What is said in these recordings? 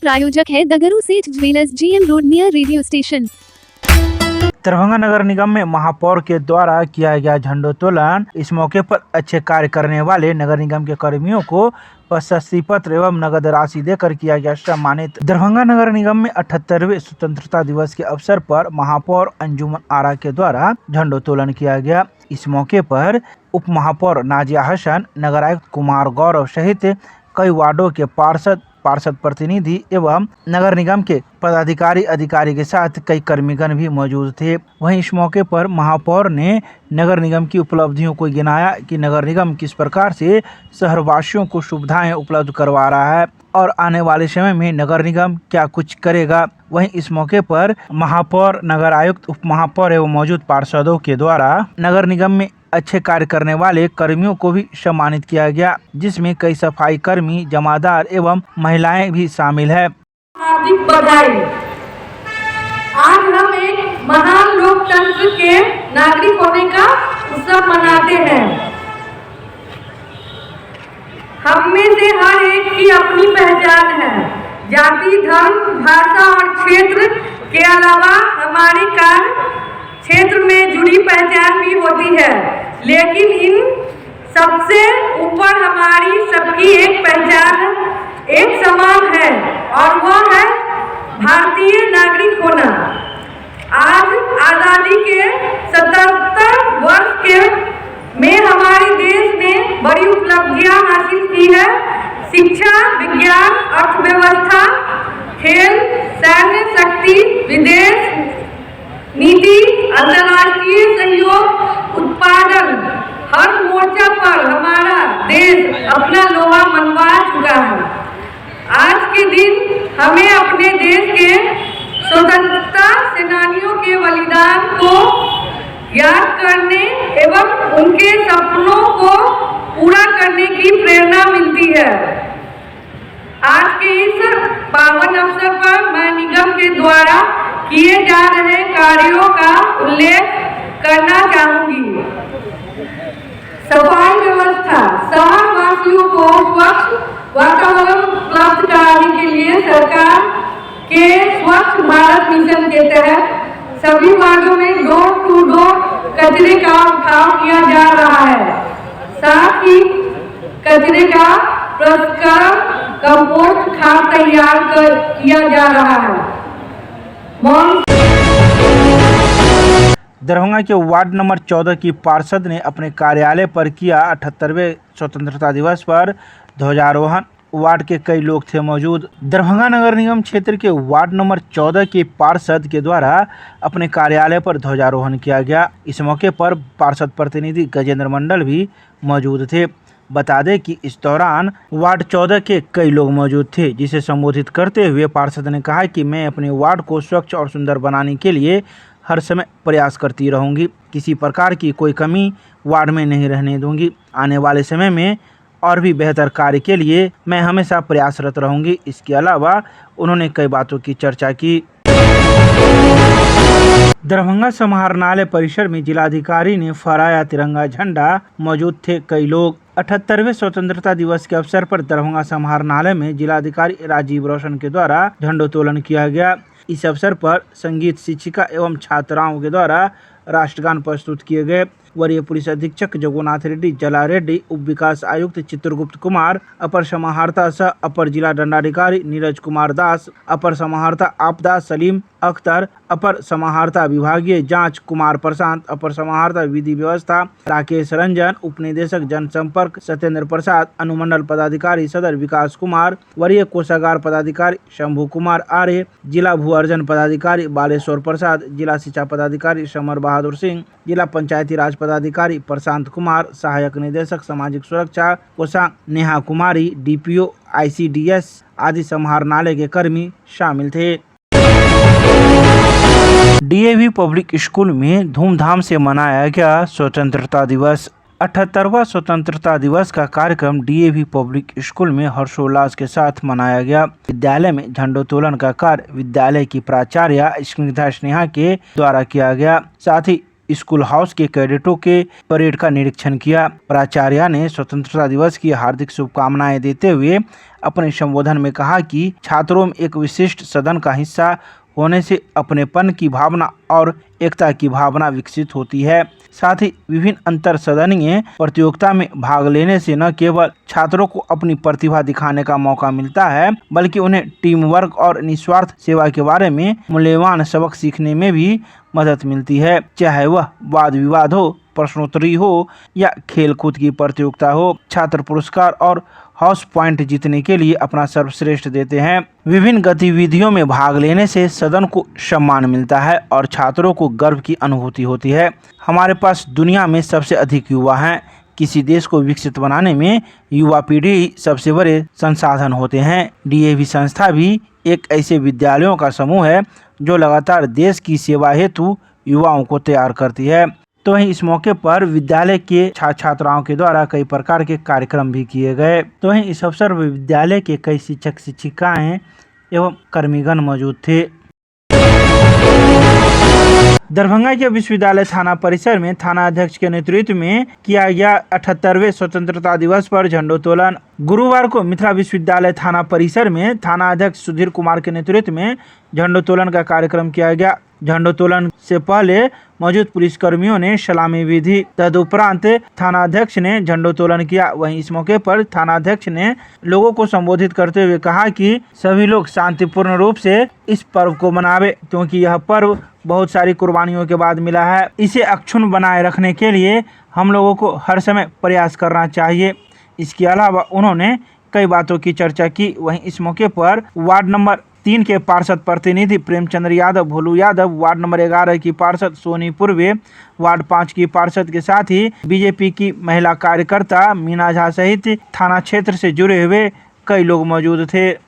प्रायोजक है Dagru Seth jewellers, GM road near radio station. Darbhanga नगर निगम में महापौर के द्वारा किया गया झंडोत्तोलन। इस मौके पर अच्छे कार्य करने वाले नगर निगम के कर्मियों को प्रशस्ति पत्र एवं नगद राशि देकर किया गया सम्मानित। दरभंगा नगर निगम में 78वें स्वतंत्रता दिवस के अवसर पर महापौर अंजुमन आरा के द्वारा झंडोत्तोलन किया गया। इस मौके पर उप महापौर नाजिया हसन, नगर आयुक्त कुमार गौरव सहित कई वार्डों के पार्षद प्रतिनिधि एवं नगर निगम के पदाधिकारी अधिकारी के साथ कई कर्मीगण भी मौजूद थे। वहीं इस मौके पर महापौर ने नगर निगम की उपलब्धियों को गिनाया कि नगर निगम किस प्रकार से शहरवासियों को सुविधाएं उपलब्ध करवा रहा है और आने वाले समय में नगर निगम क्या कुछ करेगा। वहीं इस मौके पर महापौर, नगर आयुक्त, उप महापौर एवं मौजूद पार्षदों के द्वारा नगर निगम में अच्छे कार्य करने वाले कर्मियों को भी सम्मानित किया गया, जिसमें कई सफाई कर्मी, जमादार एवं महिलाएं भी शामिल है। हार्दिक बधाई। आज हम एक महान लोकतंत्र के नागरिक होने का उत्सव मनाते हैं। हम में से हर एक की अपनी पहचान है। जाति, धर्म, भाषा और क्षेत्र के अलावा हमारे कार्य क्षेत्र में जुड़ी पहचान भी होती है, लेकिन इन सबसे ऊपर हमारी सबकी एक पहचान एक समान है और वह है भारतीय नागरिक होना। आज आज़ादी के 77 वर्ष के में हमारे देश ने बड़ी उपलब्धियां हासिल की है। शिक्षा, विज्ञान, अर्थव्यवस्था, खेल, सैन्य शक्ति, विदेश नीति, अंतर्राष्ट्रीय सहयोग, उत्पादन, हर मोर्चा पर हमारा देश अपना लोहा मनवा चुका है। आज के दिन हमें अपने देश के स्वतंत्रता सेनानियों के बलिदान को याद करने एवं उनके सपनों को पूरा करने की प्रेरणा मिलती है। आज के इस पावन अवसर पर मैं निगम के द्वारा किए जा रहे कार्यों का उल्लेख करना चाहूंगी। सफाई व्यवस्था, शहर वासियों को स्वच्छ वातावरण उपलब्ध कराने के लिए सरकार के स्वच्छ भारत मिशन के तहत सभी वार्डों में डोर टू डोर कचरे का उठाव किया जा रहा है। साथ ही कचरे का प्रसंस्करण, कंपोस्ट खाद तैयार किया जा रहा है। दरभंगा के वार्ड नंबर 14 की पार्षद ने अपने कार्यालय पर किया 78वें स्वतंत्रता दिवस पर ध्वजारोहण। वार्ड के कई लोग थे मौजूद। दरभंगा नगर निगम क्षेत्र के वार्ड नंबर 14 के पार्षद के द्वारा अपने कार्यालय पर ध्वजारोहण किया गया। इस मौके पर पार्षद प्रतिनिधि गजेंद्र मंडल भी मौजूद थे। बता दें कि इस दौरान वार्ड 14 के कई लोग मौजूद थे, जिसे संबोधित करते हुए पार्षद ने कहा कि मैं अपने वार्ड को स्वच्छ और सुंदर बनाने के लिए हर समय प्रयास करती रहूंगी। किसी प्रकार की कोई कमी वार्ड में नहीं रहने दूंगी। आने वाले समय में और भी बेहतर कार्य के लिए मैं हमेशा प्रयासरत रहूंगी। इसके अलावा उन्होंने कई बातों की चर्चा की। दरभंगा समाहरणालय परिसर में जिलाधिकारी ने फहराया तिरंगा झंडा। मौजूद थे कई लोग। 78वें स्वतंत्रता दिवस के अवसर पर दरभंगा समाहरणालय में जिलाधिकारी राजीव रोशन के द्वारा झंडोत्तोलन किया गया। इस अवसर पर संगीत शिक्षिका एवं छात्राओं के द्वारा राष्ट्रगान प्रस्तुत किए गए। वरीय पुलिस अधीक्षक जगन्नाथ रेड्डी, जला रेड्डी, उप विकास आयुक्त चित्रगुप्त कुमार, अपर समाहर्ता सह अपर जिला दंडाधिकारी नीरज कुमार दास, अपर समाहर्ता आपदा सलीम अख्तर, अपर समाहर्ता विभागीय जांच कुमार प्रशांत, अपर समाहर्ता विधि व्यवस्था राकेश रंजन, उप निदेशक जनसंपर्क सत्येंद्र प्रसाद, अनुमंडल पदाधिकारी सदर विकास कुमार, वरीय कोषागार पदाधिकारी शंभू कुमार आर्य, जिला भू अर्जन पदाधिकारी बालेश्वर प्रसाद, जिला शिक्षा पदाधिकारी समर बहादुर सिंह, जिला पंचायती राज पदाधिकारी प्रशांत कुमार, सहायक निदेशक सामाजिक सुरक्षा कोषांग नेहा कुमारी, DPO ICDS आदि समाहरणालय के कर्मी शामिल थे। DAV पब्लिक स्कूल में धूमधाम से मनाया गया स्वतंत्रता दिवस। 78वां स्वतंत्रता दिवस का कार्यक्रम DAV पब्लिक स्कूल में हर्षोल्लास के साथ मनाया गया। विद्यालय में झंडोत्तोलन का कार्य विद्यालय की प्राचार्य स्निग्धा स्नेहा के द्वारा किया गया। साथ ही स्कूल हाउस के कैडेटों के परेड का निरीक्षण किया। प्राचार्य ने स्वतंत्रता दिवस की हार्दिक शुभकामनाएं देते हुए अपने संबोधन में कहा कि छात्रों में एक विशिष्ट सदन का हिस्सा होने से अपनेपन की भावना और एकता की भावना विकसित होती है। साथ ही विभिन्न अंतर सदनीय प्रतियोगिता में भाग लेने से न केवल छात्रों को अपनी प्रतिभा दिखाने का मौका मिलता है, बल्कि उन्हें टीम वर्क और निस्वार्थ सेवा के बारे में मूल्यवान सबक सीखने में भी मदद मिलती है। चाहे वह वाद विवाद हो, प्रश्नोत्तरी हो या खेलकूद की प्रतियोगिता हो, छात्र पुरस्कार और हाउस पॉइंट जीतने के लिए अपना सर्वश्रेष्ठ देते हैं। विभिन्न गतिविधियों में भाग लेने से सदन को सम्मान मिलता है और छात्रों को गर्व की अनुभूति होती है। हमारे पास दुनिया में सबसे अधिक युवा हैं। किसी देश को विकसित बनाने में युवा पीढ़ी सबसे बड़े संसाधन होते हैं। डीएवी संस्था भी एक ऐसे विद्यालयों का समूह है जो लगातार देश की सेवा हेतु युवाओं को तैयार करती है। तो वहीं इस मौके पर विद्यालय के छात्र छात्राओं के द्वारा कई प्रकार के कार्यक्रम भी किए गए। तो वहीं इस अवसर पर विद्यालय के कई शिक्षक शिक्षिकाएं एवं कर्मीगण मौजूद थे। दरभंगा के विश्वविद्यालय थाना परिसर में थाना अध्यक्ष के नेतृत्व में किया गया 78वें स्वतंत्रता दिवस पर झंडोत्तोलन। गुरुवार को मिथिला विश्वविद्यालय थाना परिसर में थाना अध्यक्ष सुधीर कुमार के नेतृत्व में झंडोत्तोलन का कार्यक्रम किया गया। झंडोत्तोलन से पहले मौजूद पुलिसकर्मियों ने सलामी विधि, तदुपरांत थाना अध्यक्ष ने झंडोत्तोलन किया। वहीं इस मौके पर थाना अध्यक्ष ने लोगों को संबोधित करते हुए कहा कि सभी लोग शांतिपूर्ण रूप से इस पर्व को मनावे, क्योंकि यह पर्व बहुत सारी कुर्बानियों के बाद मिला है। इसे अक्षुण्ण बनाए रखने के लिए हम लोगों को हर समय प्रयास करना चाहिए। इसके अलावा उन्होंने कई बातों की चर्चा की। वहीं इस मौके पर वार्ड नंबर 3 के पार्षद प्रतिनिधि प्रेमचंद्र यादव, भोलू यादव, वार्ड नंबर 11 की पार्षद सोनी पूर्वे, वार्ड 5 की पार्षद के साथ ही बीजेपी की महिला कार्यकर्ता मीना झा सहित थाना क्षेत्र से जुड़े हुए कई लोग मौजूद थे।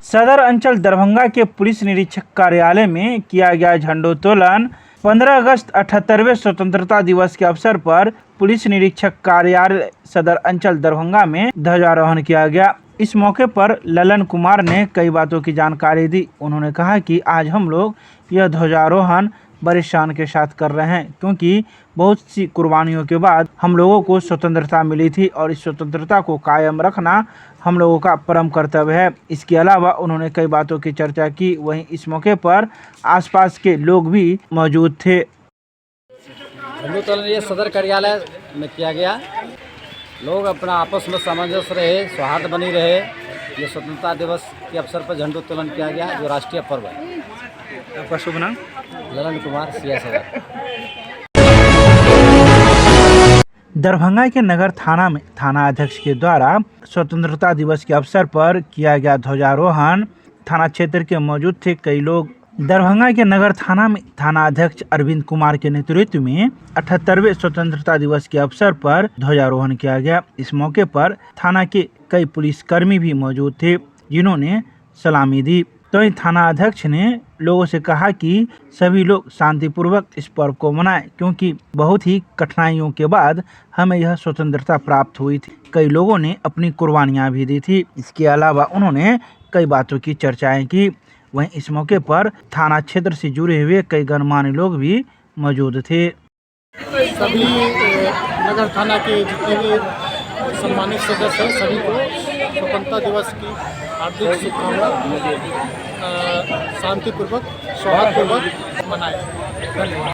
सदर अंचल दरभंगा के पुलिस निरीक्षक कार्यालय में किया गया झंडोत्तोलन। 15 अगस्त 78वें स्वतंत्रता दिवस के अवसर पर पुलिस निरीक्षक कार्यालय सदर अंचल दरभंगा में ध्वजारोहण किया गया। इस मौके पर ललन कुमार ने कई बातों की जानकारी दी। उन्होंने कहा कि आज हम लोग यह ध्वजारोहण बड़े शान के साथ कर रहे हैं, क्योंकि बहुत सी कुर्बानियों के बाद हम लोगों को स्वतंत्रता मिली थी और इस स्वतंत्रता को कायम रखना हम लोगों का परम कर्तव्य है। इसके अलावा उन्होंने कई बातों की चर्चा की। वहीं इस मौके पर आसपास के लोग भी मौजूद थे। झंडोत्तोलन ये सदर कार्यालय में किया गया। लोग अपना आपस में सामंजस्य रहे, सौहार्द बनी रहे। ये स्वतंत्रता दिवस के अवसर पर झंडोत्तोलन किया गया, जो राष्ट्रीय पर्व है। आपका शुभ नाम? ललन कुमार, सिया सदर। दरभंगा के नगर थाना में थाना अध्यक्ष के द्वारा स्वतंत्रता दिवस के अवसर पर किया गया ध्वजारोहण। थाना क्षेत्र के मौजूद थे कई लोग। दरभंगा के नगर थाना में थाना अध्यक्ष अरविंद कुमार के नेतृत्व में 78वें स्वतंत्रता दिवस के अवसर पर ध्वजारोहण किया गया। इस मौके पर थाना के कई पुलिसकर्मी भी मौजूद थे, जिन्होंने सलामी दी। तो थाना अध्यक्ष ने लोगों से कहा कि सभी लोग शांतिपूर्वक इस पर्व को मनाएं, क्योंकि बहुत ही कठिनाइयों के बाद हमें यह स्वतंत्रता प्राप्त हुई थी। कई लोगों ने अपनी कुर्बानियां भी दी थी। इसके अलावा उन्होंने कई बातों की चर्चाएं की। वहीं इस मौके पर थाना क्षेत्र से जुड़े हुए कई गणमान्य लोग भी मौजूद थे। सभी नगर थाना के जितने भी सम्मानित सदस्य हैं, सभी को स्वतंत्रता दिवस की हार्दिक शुभकामनाएं। शांतिपूर्वक, सौहार्दपूर्वक मनाएं। धन्यवाद।